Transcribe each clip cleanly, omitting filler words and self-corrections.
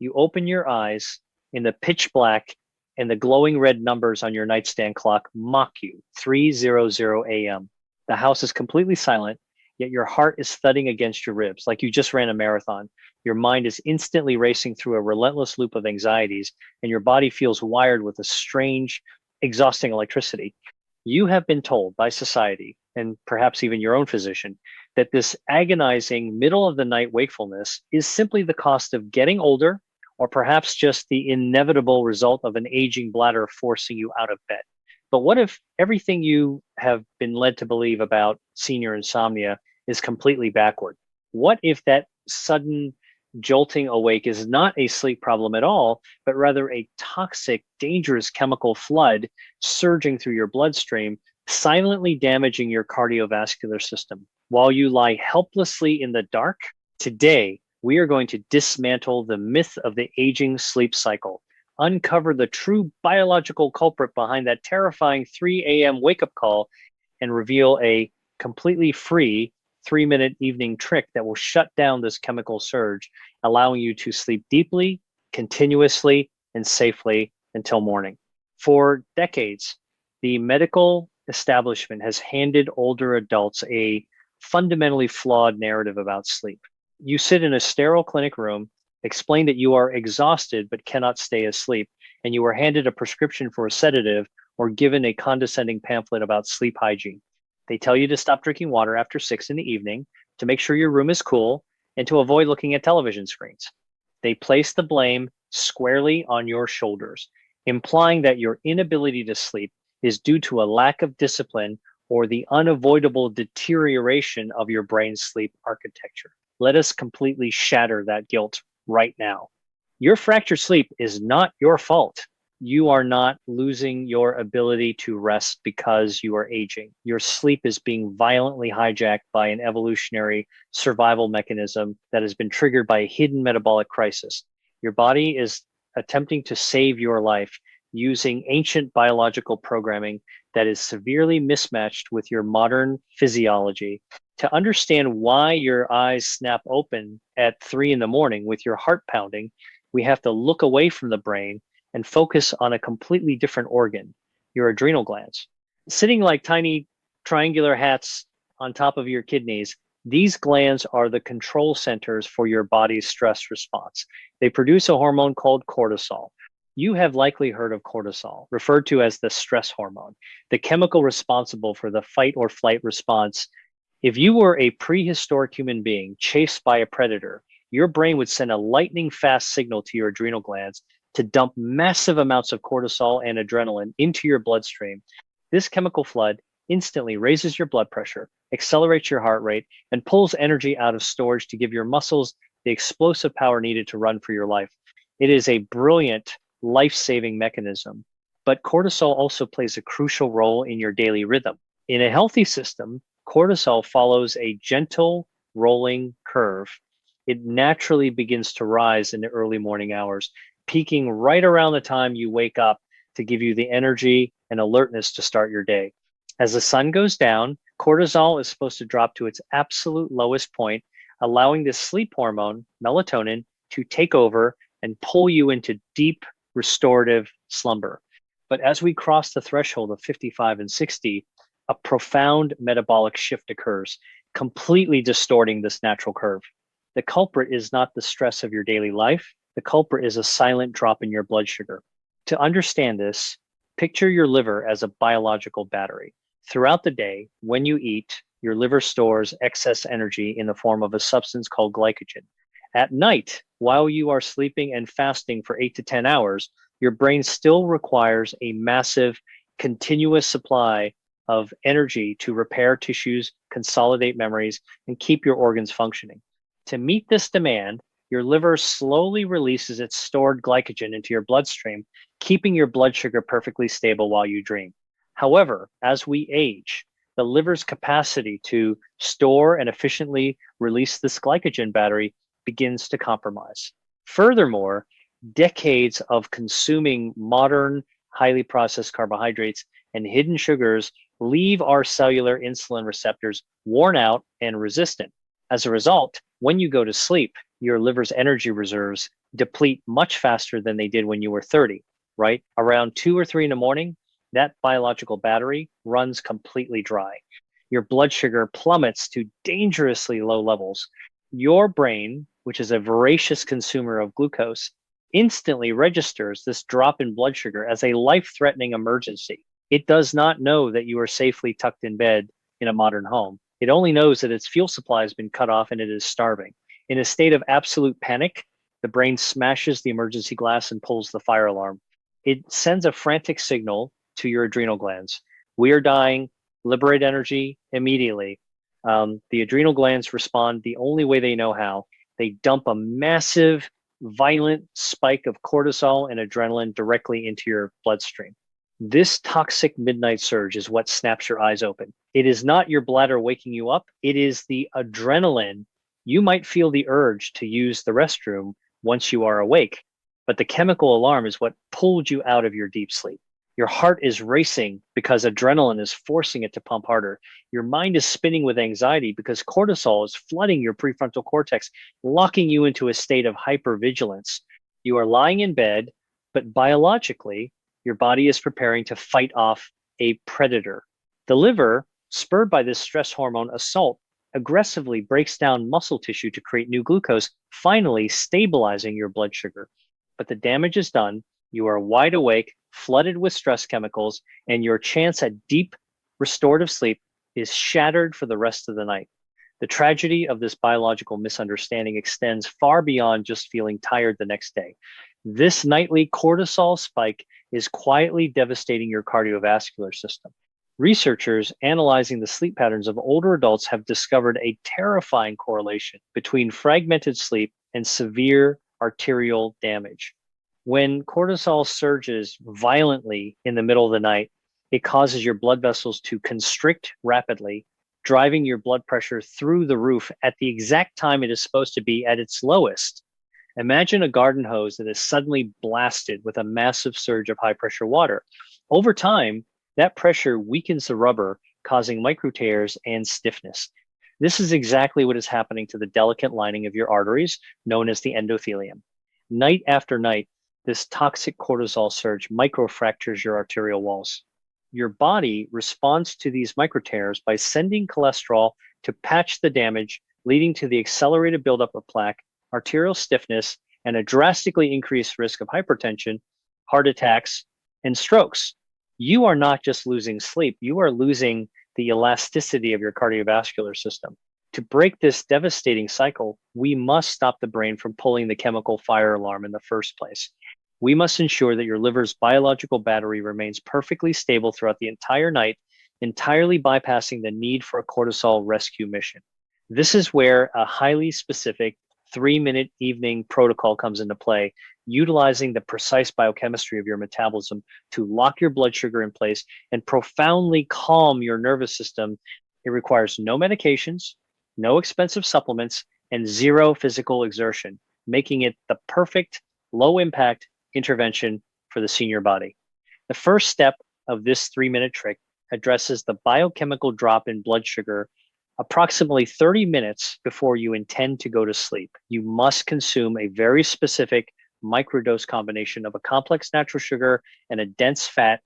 You open your eyes in the pitch black and the glowing red numbers on your nightstand clock mock you, 3:00 a.m. The house is completely silent, yet your heart is thudding against your ribs like you just ran a marathon. Your mind is instantly racing through a relentless loop of anxieties, and your body feels wired with a strange, exhausting electricity. You have been told by society, and perhaps even your own physician, that this agonizing middle of the night wakefulness is simply the cost of getting older, or perhaps just the inevitable result of an aging bladder forcing you out of bed. But what if everything you have been led to believe about senior insomnia is completely backward? What if that sudden jolting awake is not a sleep problem at all, but rather a toxic, dangerous chemical flood surging through your bloodstream, silently damaging your cardiovascular system? While you lie helplessly in the dark, today we are going to dismantle the myth of the aging sleep cycle, uncover the true biological culprit behind that terrifying 3 a.m. wake up call, and reveal a completely free 3-minute evening trick that will shut down this chemical surge, allowing you to sleep deeply, continuously, and safely until morning. For decades, the medical establishment has handed older adults a fundamentally flawed narrative about sleep. You sit in a sterile clinic room, explain that you are exhausted but cannot stay asleep, and you are handed a prescription for a sedative or given a condescending pamphlet about sleep hygiene. They tell you to stop drinking water after 6 in the evening, to make sure your room is cool, and to avoid looking at television screens. They place the blame squarely on your shoulders, implying that your inability to sleep is due to a lack of discipline or the unavoidable deterioration of your brain's sleep architecture. Let us completely shatter that guilt right now. Your fractured sleep is not your fault. You are not losing your ability to rest because you are aging. Your sleep is being violently hijacked by an evolutionary survival mechanism that has been triggered by a hidden metabolic crisis. Your body is attempting to save your life using ancient biological programming that is severely mismatched with your modern physiology. To understand why your eyes snap open at 3 in the morning with your heart pounding, we have to look away from the brain and focus on a completely different organ, your adrenal glands. Sitting like tiny triangular hats on top of your kidneys, these glands are the control centers for your body's stress response. They produce a hormone called cortisol. You have likely heard of cortisol, referred to as the stress hormone, the chemical responsible for the fight or flight response. If you were a prehistoric human being chased by a predator, your brain would send a lightning fast signal to your adrenal glands to dump massive amounts of cortisol and adrenaline into your bloodstream. This chemical flood instantly raises your blood pressure, accelerates your heart rate, and pulls energy out of storage to give your muscles the explosive power needed to run for your life. It is a brilliant life-saving mechanism, but cortisol also plays a crucial role in your daily rhythm. In a healthy system, cortisol follows a gentle rolling curve. It naturally begins to rise in the early morning hours, peaking right around the time you wake up to give you the energy and alertness to start your day. As the sun goes down, cortisol is supposed to drop to its absolute lowest point, allowing this sleep hormone, melatonin, to take over and pull you into deep restorative slumber. But as we cross the threshold of 55 and 60, a profound metabolic shift occurs, completely distorting this natural curve. The culprit is not the stress of your daily life. The culprit is a silent drop in your blood sugar. To understand this, picture your liver as a biological battery. Throughout the day, when you eat, your liver stores excess energy in the form of a substance called glycogen. At night, while you are sleeping and fasting for 8 to 10 hours, your brain still requires a massive, continuous supply of energy to repair tissues, consolidate memories, and keep your organs functioning. To meet this demand, your liver slowly releases its stored glycogen into your bloodstream, keeping your blood sugar perfectly stable while you dream. However, as we age, the liver's capacity to store and efficiently release this glycogen battery begins to compromise. Furthermore, decades of consuming modern, highly processed carbohydrates and hidden sugars leave our cellular insulin receptors worn out and resistant. As a result, when you go to sleep, your liver's energy reserves deplete much faster than they did when you were 30, right? Around 2 or 3 in the morning, that biological battery runs completely dry. Your blood sugar plummets to dangerously low levels. Your brain, which is a voracious consumer of glucose, instantly registers this drop in blood sugar as a life-threatening emergency. It does not know that you are safely tucked in bed in a modern home. It only knows that its fuel supply has been cut off and it is starving. In a state of absolute panic, the brain smashes the emergency glass and pulls the fire alarm. It sends a frantic signal to your adrenal glands. We are dying, liberate energy immediately. The adrenal glands respond the only way they know how. They dump a massive, violent spike of cortisol and adrenaline directly into your bloodstream. This toxic midnight surge is what snaps your eyes open. It is not your bladder waking you up. It is the adrenaline. You might feel the urge to use the restroom once you are awake, but the chemical alarm is what pulled you out of your deep sleep. Your heart is racing because adrenaline is forcing it to pump harder. Your mind is spinning with anxiety because cortisol is flooding your prefrontal cortex, locking you into a state of hypervigilance. You are lying in bed, but biologically, your body is preparing to fight off a predator. The liver, spurred by this stress hormone assault, aggressively breaks down muscle tissue to create new glucose, finally stabilizing your blood sugar. But the damage is done. You are wide awake, flooded with stress chemicals, and your chance at deep restorative sleep is shattered for the rest of the night. The tragedy of this biological misunderstanding extends far beyond just feeling tired the next day. This nightly cortisol spike is quietly devastating your cardiovascular system. Researchers analyzing the sleep patterns of older adults have discovered a terrifying correlation between fragmented sleep and severe arterial damage. When cortisol surges violently in the middle of the night, it causes your blood vessels to constrict rapidly, driving your blood pressure through the roof at the exact time it is supposed to be at its lowest. Imagine a garden hose that is suddenly blasted with a massive surge of high pressure water. Over time, that pressure weakens the rubber, causing micro tears and stiffness. This is exactly what is happening to the delicate lining of your arteries, known as the endothelium. Night after night, this toxic cortisol surge microfractures your arterial walls. Your body responds to these micro tears by sending cholesterol to patch the damage, leading to the accelerated buildup of plaque, arterial stiffness, and a drastically increased risk of hypertension, heart attacks, and strokes. You are not just losing sleep, you are losing the elasticity of your cardiovascular system. To break this devastating cycle, we must stop the brain from pulling the chemical fire alarm in the first place. We must ensure that your liver's biological battery remains perfectly stable throughout the entire night, entirely bypassing the need for a cortisol rescue mission. This is where a highly specific 3-minute evening protocol comes into play, utilizing the precise biochemistry of your metabolism to lock your blood sugar in place and profoundly calm your nervous system. It requires no medications, no expensive supplements, and zero physical exertion, making it the perfect low impact intervention for the senior body. The first step of this 3-minute trick addresses the biochemical drop in blood sugar approximately 30 minutes before you intend to go to sleep. You must consume a very specific microdose combination of a complex natural sugar and a dense fat.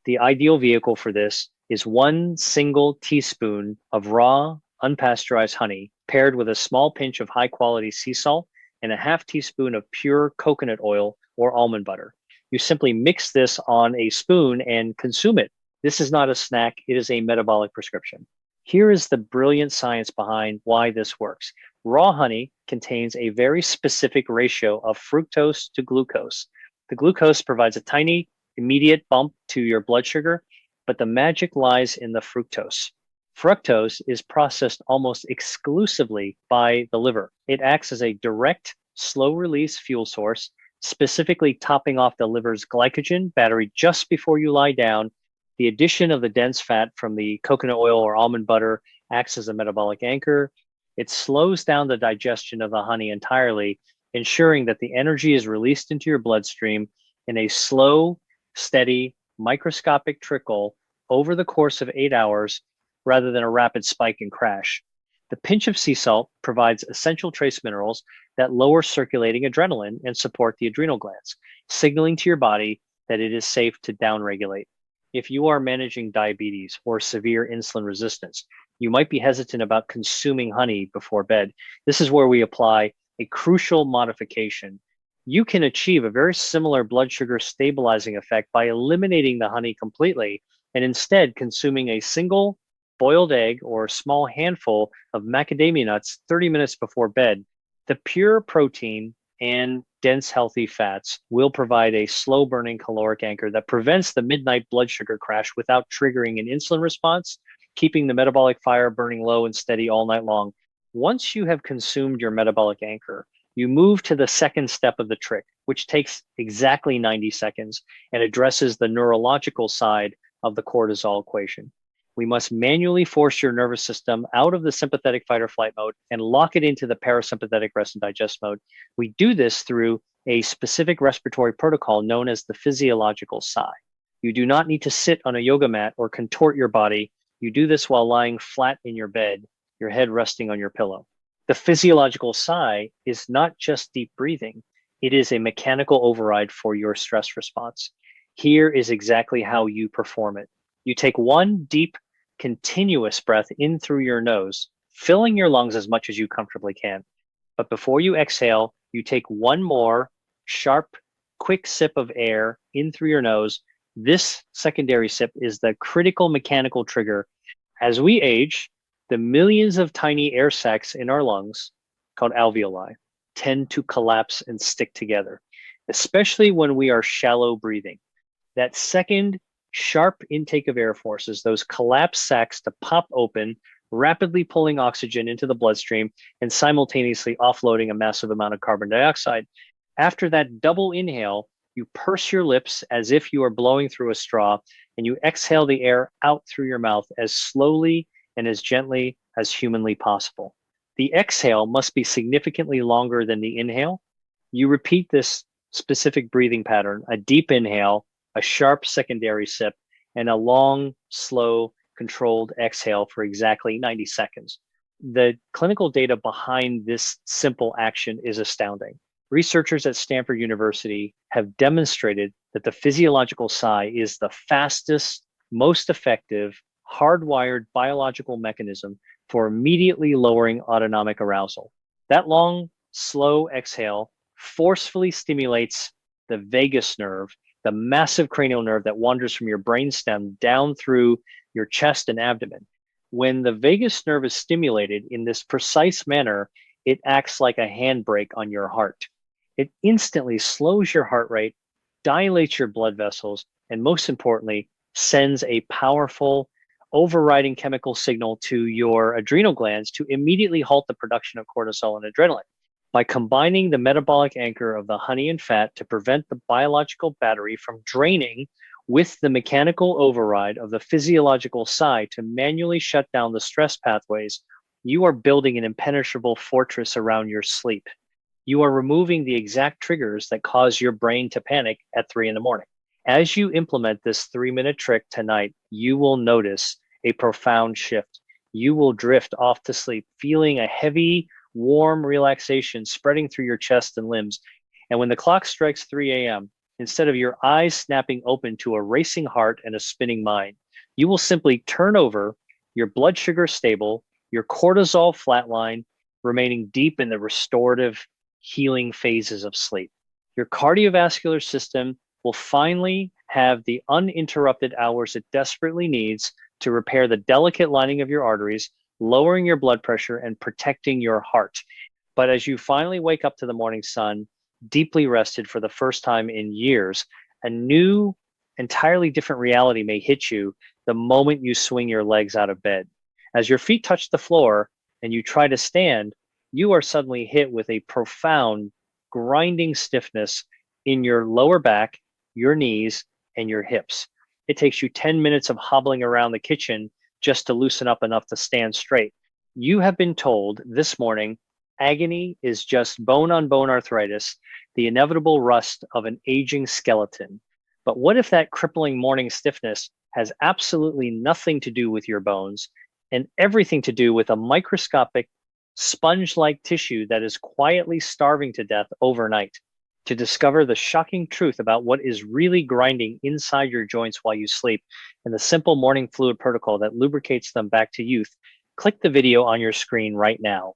The ideal vehicle for this is 1 single teaspoon of raw, unpasteurized honey paired with a small pinch of high quality sea salt and a half teaspoon of pure coconut oil or almond butter. You simply mix this on a spoon and consume it. This is not a snack, it is a metabolic prescription. Here is the brilliant science behind why this works. Raw honey contains a very specific ratio of fructose to glucose. The glucose provides a tiny, immediate bump to your blood sugar, but the magic lies in the fructose. Fructose is processed almost exclusively by the liver. It acts as a direct, slow-release fuel source, specifically topping off the liver's glycogen battery just before you lie down. The addition of the dense fat from the coconut oil or almond butter acts as a metabolic anchor. It slows down the digestion of the honey entirely, ensuring that the energy is released into your bloodstream in a slow, steady, microscopic trickle over the course of 8 hours rather than a rapid spike and crash. The pinch of sea salt provides essential trace minerals that lower circulating adrenaline and support the adrenal glands, signaling to your body that it is safe to downregulate. If you are managing diabetes or severe insulin resistance, you might be hesitant about consuming honey before bed. This is where we apply a crucial modification. You can achieve a very similar blood sugar stabilizing effect by eliminating the honey completely and instead consuming a single boiled egg or a small handful of macadamia nuts 30 minutes before bed. The pure protein and dense healthy fats will provide a slow burning caloric anchor that prevents the midnight blood sugar crash without triggering an insulin response, keeping the metabolic fire burning low and steady all night long. Once you have consumed your metabolic anchor, you move to the second step of the trick, which takes exactly 90 seconds and addresses the neurological side of the cortisol equation. We must manually force your nervous system out of the sympathetic fight or flight mode and lock it into the parasympathetic rest and digest mode. We do this through a specific respiratory protocol known as the physiological sigh. You do not need to sit on a yoga mat or contort your body. You do this while lying flat in your bed, your head resting on your pillow. The physiological sigh is not just deep breathing. It is a mechanical override for your stress response. Here is exactly how you perform it. You take one deep, continuous breath in through your nose, filling your lungs as much as you comfortably can. But before you exhale, you take one more sharp, quick sip of air in through your nose. This secondary sip is the critical mechanical trigger. As we age, the millions of tiny air sacs in our lungs, called alveoli, tend to collapse and stick together, especially when we are shallow breathing. That second sharp intake of air forces those collapsed sacs to pop open, rapidly pulling oxygen into the bloodstream and simultaneously offloading a massive amount of carbon dioxide. After that double inhale, you purse your lips as if you are blowing through a straw, and you exhale the air out through your mouth as slowly and as gently as humanly possible. The exhale must be significantly longer than the inhale. You repeat this specific breathing pattern, a deep inhale, a sharp secondary sip, and a long, slow, controlled exhale for exactly 90 seconds. The clinical data behind this simple action is astounding. Researchers at Stanford University have demonstrated that the physiological sigh is the fastest, most effective, hardwired biological mechanism for immediately lowering autonomic arousal. That long, slow exhale forcefully stimulates the vagus nerve, the massive cranial nerve that wanders from your brainstem down through your chest and abdomen. When the vagus nerve is stimulated in this precise manner, it acts like a handbrake on your heart. It instantly slows your heart rate, dilates your blood vessels, and most importantly, sends a powerful overriding chemical signal to your adrenal glands to immediately halt the production of cortisol and adrenaline. By combining the metabolic anchor of the honey and fat to prevent the biological battery from draining with the mechanical override of the physiological sigh to manually shut down the stress pathways, you are building an impenetrable fortress around your sleep. You are removing the exact triggers that cause your brain to panic at 3 a.m. As you implement this 3-minute trick tonight, you will notice a profound shift. You will drift off to sleep, feeling a heavy, warm relaxation spreading through your chest and limbs. And when the clock strikes 3 a.m., instead of your eyes snapping open to a racing heart and a spinning mind, you will simply turn over, your blood sugar stable, your cortisol flatline, remaining deep in the restorative healing phases of sleep. Your cardiovascular system will finally have the uninterrupted hours it desperately needs to repair the delicate lining of your arteries, lowering your blood pressure and protecting your heart. But as you finally wake up to the morning sun, deeply rested for the first time in years, a new, entirely different reality may hit you the moment you swing your legs out of bed. As your feet touch the floor and you try to stand, you are suddenly hit with a profound, grinding stiffness in your lower back, your knees, and your hips. It takes you 10 minutes of hobbling around the kitchen just to loosen up enough to stand straight. You have been told this morning agony is just bone on bone arthritis, the inevitable rust of an aging skeleton. But what if that crippling morning stiffness has absolutely nothing to do with your bones and everything to do with a microscopic sponge-like tissue that is quietly starving to death overnight. To discover the shocking truth about what is really grinding inside your joints while you sleep and the simple morning fluid protocol that lubricates them back to youth, click the video on your screen right now.